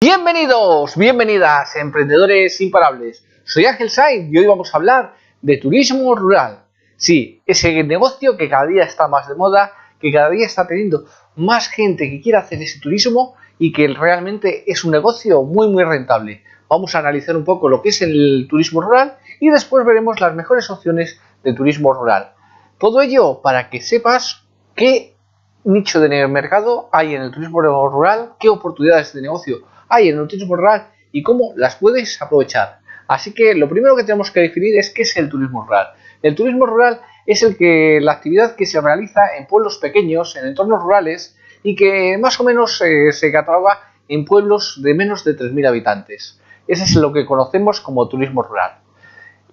Bienvenidos, bienvenidas, emprendedores imparables. Soy Ángel Sainz y hoy vamos a hablar de turismo rural. Sí, ese negocio que cada día está más de moda, que cada día está teniendo más gente que quiere hacer ese turismo y que realmente es un negocio muy rentable. Vamos a analizar un poco lo que es el turismo rural y después veremos las mejores opciones de turismo rural. Todo ello para que sepas qué nicho de mercado hay en el turismo rural, qué oportunidades de negocio hay en el turismo rural y cómo las puedes aprovechar. Así que lo primero que tenemos que definir es qué es el turismo rural. El turismo rural es la actividad que se realiza en pueblos pequeños, en entornos rurales y que más o menos se cataloga en pueblos de menos de 3.000 habitantes. Ese es lo que conocemos como turismo rural.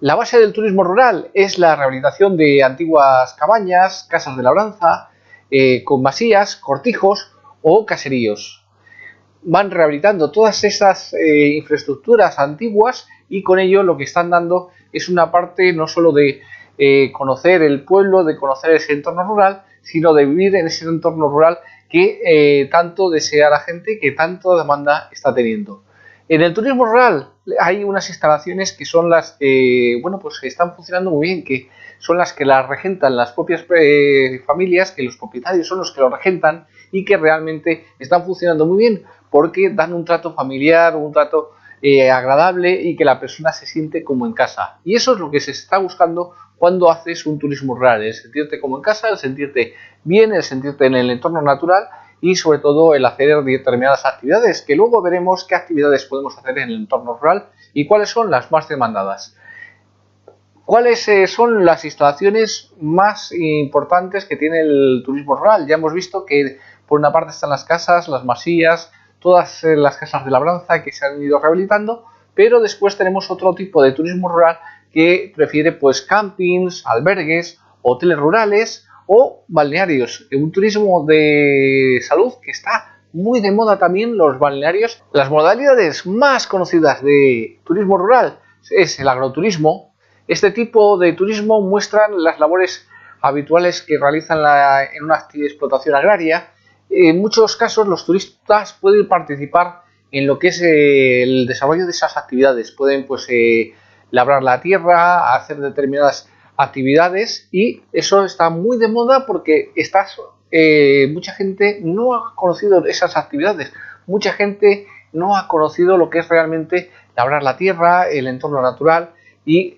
La base del turismo rural es la rehabilitación de antiguas cabañas, casas de labranza, con masías, cortijos o caseríos. Van rehabilitando todas esas infraestructuras antiguas y con ello lo que están dando es una parte no solo de conocer el pueblo, de conocer ese entorno rural, sino de vivir en ese entorno rural que tanto desea la gente, que tanto demanda está teniendo. En el turismo rural hay unas instalaciones que son las que, pues están funcionando muy bien, que son las que las regentan las propias familias, que los propietarios son los que lo regentan y que realmente están funcionando muy bien porque dan un trato familiar, un trato agradable y que la persona se siente como en casa. Y eso es lo que se está buscando cuando haces un turismo rural, el sentirte como en casa, el sentirte bien, el sentirte en el entorno natural y sobre todo el hacer determinadas actividades, que luego veremos qué actividades podemos hacer en el entorno rural y cuáles son las más demandadas. ¿Cuáles son las instalaciones más importantes que tiene el turismo rural? Ya hemos visto que por una parte están las casas, las masías, todas las casas de labranza que se han ido rehabilitando, pero después tenemos otro tipo de turismo rural que prefiere pues campings, albergues, hoteles rurales o balnearios. Un turismo de salud que está muy de moda también, los balnearios. Las modalidades más conocidas de turismo rural es el agroturismo. Este tipo de turismo muestran las labores habituales que realizan en una explotación agraria. En muchos casos los turistas pueden participar en lo que es el desarrollo de esas actividades. Pueden labrar la tierra, hacer determinadas actividades y eso está muy de moda porque mucha gente no ha conocido esas actividades. Mucha gente no ha conocido lo que es realmente labrar la tierra, el entorno natural y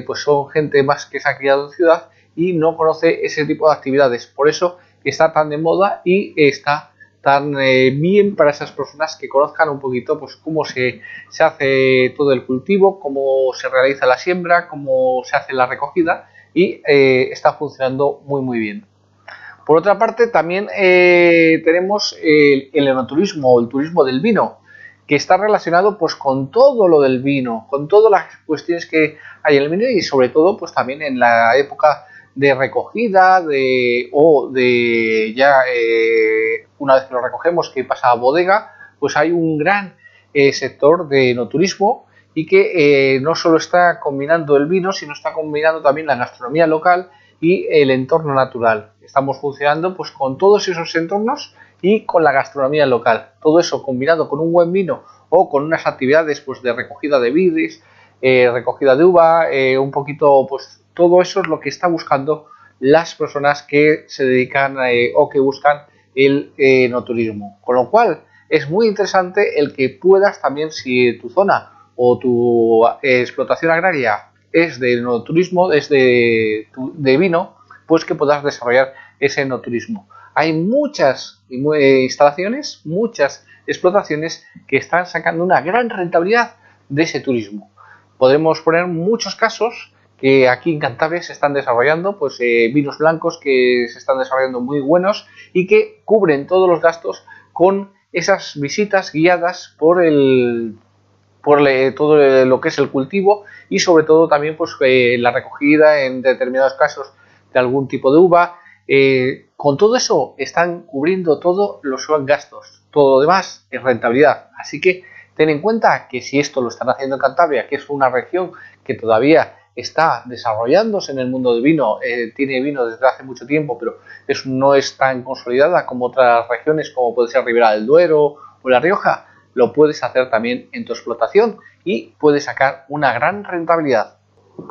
pues son gente más que se ha criado en ciudad y no conoce ese tipo de actividades. Por eso está tan de moda y está tan bien para esas personas que conozcan un poquito pues cómo se hace todo el cultivo, cómo se realiza la siembra, cómo se hace la recogida y está funcionando muy bien. Por otra parte también tenemos el enoturismo o el turismo del vino, que está relacionado pues con todo lo del vino, con todas las cuestiones que hay en el vino y sobre todo pues también en la época de recogida una vez que lo recogemos que pasa a bodega, pues hay un gran sector de enoturismo y que no solo está combinando el vino, sino está combinando también la gastronomía local y el entorno natural. Estamos funcionando pues con todos esos entornos y con la gastronomía local. Todo eso combinado con un buen vino o con unas actividades pues de recogida de vides, recogida de uva, un poquito pues todo eso es lo que está buscando las personas que se dedican o que buscan el enoturismo. Con lo cual es muy interesante el que puedas también, si tu zona o tu explotación agraria es de enoturismo, es de vino, pues que puedas desarrollar ese enoturismo. Hay muchas instalaciones, muchas explotaciones que están sacando una gran rentabilidad de ese turismo. Podemos poner muchos casos que aquí en Cantabria se están desarrollando, pues vinos blancos que se están desarrollando muy buenos y que cubren todos los gastos con esas visitas guiadas por todo lo que es el cultivo y sobre todo también pues la recogida en determinados casos de algún tipo de uva. Con todo eso están cubriendo todos los gastos, todo lo demás es rentabilidad. Así que ten en cuenta que si esto lo están haciendo en Cantabria, que es una región que todavía está desarrollándose en el mundo del vino, tiene vino desde hace mucho tiempo, pero no es tan consolidada como otras regiones como puede ser Ribera del Duero o La Rioja, lo puedes hacer también en tu explotación y puedes sacar una gran rentabilidad.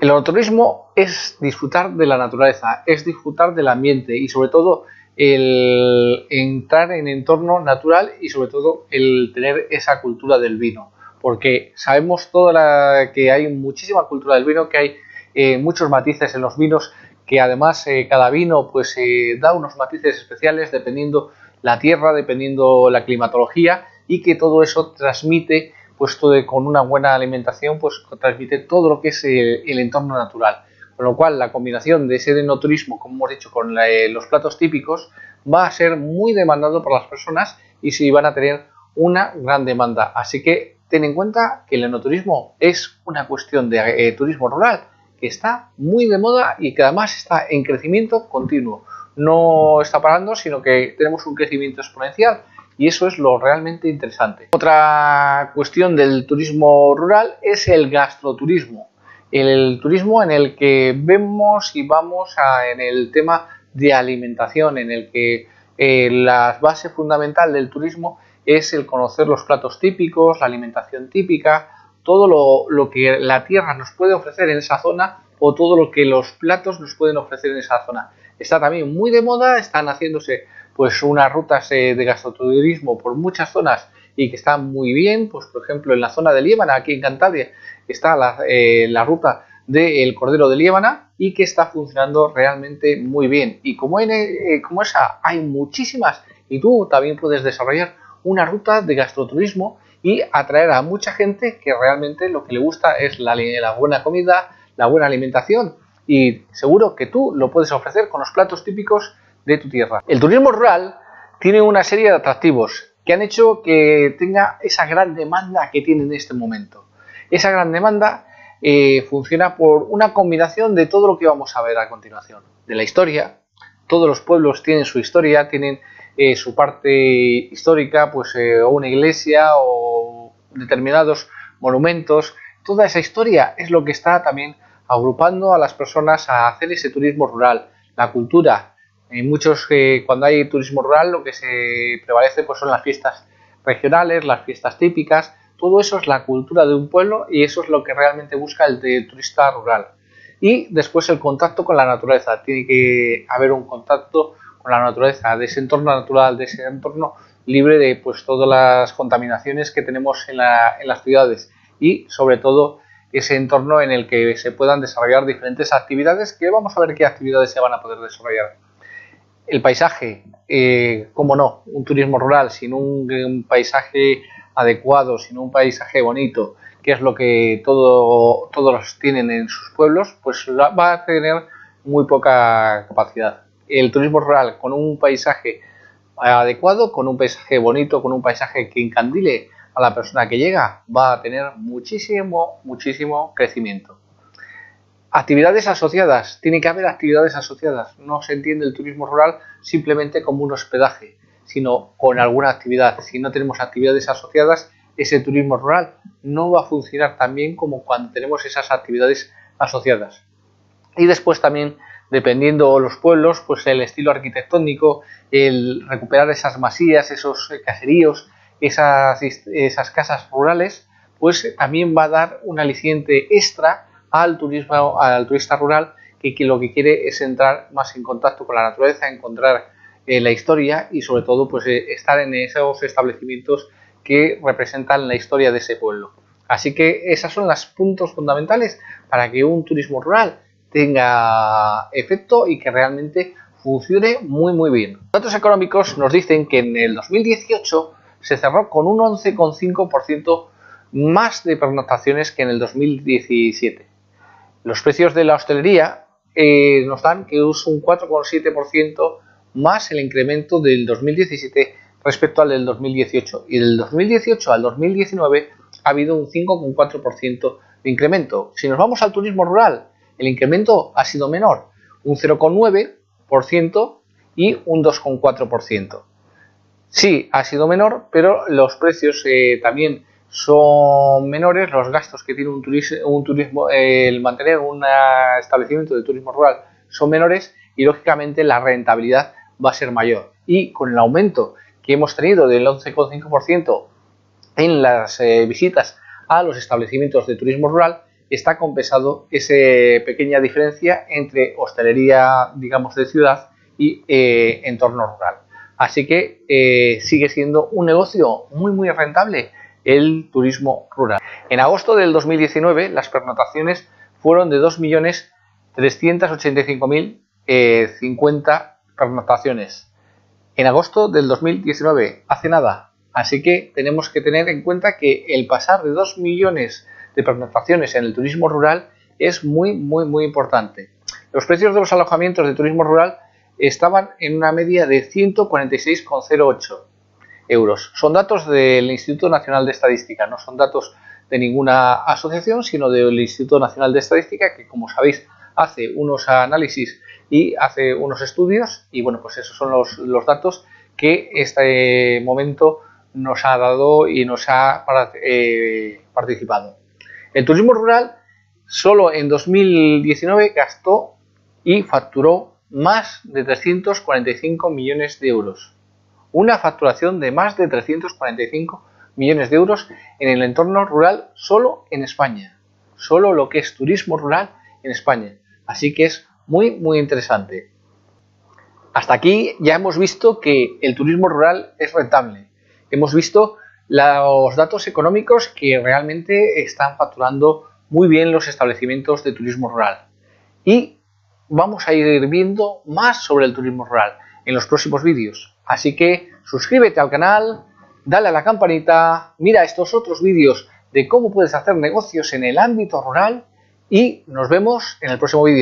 El enoturismo es disfrutar de la naturaleza, es disfrutar del ambiente y sobre todo el entrar en entorno natural y sobre todo el tener esa cultura del vino, porque sabemos que hay muchísima cultura del vino, que hay muchos matices en los vinos, que además cada vino pues da unos matices especiales dependiendo la tierra, dependiendo la climatología, y que todo eso transmite pues con una buena alimentación, pues transmite todo lo que es el entorno natural. Con lo cual, la combinación de ese enoturismo, como hemos dicho, con los platos típicos, va a ser muy demandado por las personas y sí van a tener una gran demanda. Así que ten en cuenta que el enoturismo es una cuestión de turismo rural que está muy de moda y que además está en crecimiento continuo. No está parando, sino que tenemos un crecimiento exponencial. Y eso es lo realmente interesante. Otra cuestión del turismo rural es el gastroturismo. El turismo en el que vemos y vamos en el tema de alimentación, en el que la base fundamental del turismo es el conocer los platos típicos, la alimentación típica, todo lo que la tierra nos puede ofrecer en esa zona o todo lo que los platos nos pueden ofrecer en esa zona. Está también muy de moda, están haciéndose pues unas rutas de gastroturismo por muchas zonas y que están muy bien. Pues por ejemplo en la zona de Liébana, aquí en Cantabria, está la ruta del Cordero de Liébana y que está funcionando realmente muy bien. Y como esa hay muchísimas, y tú también puedes desarrollar una ruta de gastroturismo y atraer a mucha gente que realmente lo que le gusta es la buena comida, la buena alimentación, y seguro que tú lo puedes ofrecer con los platos típicos de tu tierra. El turismo rural tiene una serie de atractivos que han hecho que tenga esa gran demanda que tiene en este momento. Esa gran demanda funciona por una combinación de todo lo que vamos a ver a continuación. De la historia, todos los pueblos tienen su historia, tienen su parte histórica, pues una iglesia o determinados monumentos. Toda esa historia es lo que está también agrupando a las personas a hacer ese turismo rural. La cultura. Cuando hay turismo rural, lo que se prevalece pues son las fiestas regionales, las fiestas típicas. Todo eso es la cultura de un pueblo y eso es lo que realmente busca el turista rural. Y después el contacto con la naturaleza. Tiene que haber un contacto con la naturaleza, de ese entorno natural, de ese entorno libre de pues todas las contaminaciones que tenemos en las ciudades, y sobre todo ese entorno en el que se puedan desarrollar diferentes actividades, que vamos a ver qué actividades se van a poder desarrollar. El paisaje, cómo no, un turismo rural sin un paisaje adecuado, sin un paisaje bonito, que es lo que todos tienen en sus pueblos, pues va a tener muy poca capacidad. El turismo rural con un paisaje adecuado, con un paisaje bonito, con un paisaje que encandile a la persona que llega, va a tener muchísimo crecimiento. Actividades asociadas, tiene que haber actividades asociadas. No se entiende el turismo rural simplemente como un hospedaje, sino con alguna actividad. Si no tenemos actividades asociadas, ese turismo rural no va a funcionar tan bien como cuando tenemos esas actividades asociadas. Y después también, dependiendo los pueblos, pues el estilo arquitectónico, el recuperar esas masías, esos caseríos, esas casas rurales, pues también va a dar un aliciente extra al turista rural, que lo que quiere es entrar más en contacto con la naturaleza, encontrar la historia y sobre todo pues estar en esos establecimientos que representan la historia de ese pueblo. Así que esos son los puntos fundamentales para que un turismo rural tenga efecto y que realmente funcione muy bien. Los datos económicos nos dicen que en el 2018 se cerró con un 11,5% más de pernoctaciones que en el 2017. Los precios de la hostelería nos dan que es un 4,7% más el incremento del 2017 respecto al del 2018. Y del 2018 al 2019 ha habido un 5,4% de incremento. Si nos vamos al turismo rural, el incremento ha sido menor, un 0,9% y un 2,4%. Sí, ha sido menor, pero los precios también son menores, los gastos que tiene un turismo, el mantener un establecimiento de turismo rural son menores y lógicamente la rentabilidad va a ser mayor. Y con el aumento que hemos tenido del 11,5% en las visitas a los establecimientos de turismo rural está compensado esa pequeña diferencia entre hostelería, digamos, de ciudad y entorno rural. Así que sigue siendo un negocio muy rentable el turismo rural. En agosto del 2019 las pernoctaciones fueron de 2.385.050 pernoctaciones. En agosto del 2019, hace nada. Así que tenemos que tener en cuenta que el pasar de 2 millones de pernoctaciones en el turismo rural es muy importante. Los precios de los alojamientos de turismo rural estaban en una media de 146,08 euros. Son datos del Instituto Nacional de Estadística, no son datos de ninguna asociación, sino del Instituto Nacional de Estadística, que, como sabéis, hace unos análisis y hace unos estudios, y bueno, pues esos son los datos que este momento nos ha dado y nos ha participado. El turismo rural solo en 2019 gastó y facturó más de 345 millones de euros. Una facturación de más de 345 millones de euros en el entorno rural solo en España. Solo lo que es turismo rural en España. Así que es muy interesante. Hasta aquí ya hemos visto que el turismo rural es rentable. Hemos visto los datos económicos que realmente están facturando muy bien los establecimientos de turismo rural. Y vamos a ir viendo más sobre el turismo rural en los próximos vídeos. Así que suscríbete al canal, dale a la campanita, mira estos otros vídeos de cómo puedes hacer negocios en el ámbito rural y nos vemos en el próximo vídeo.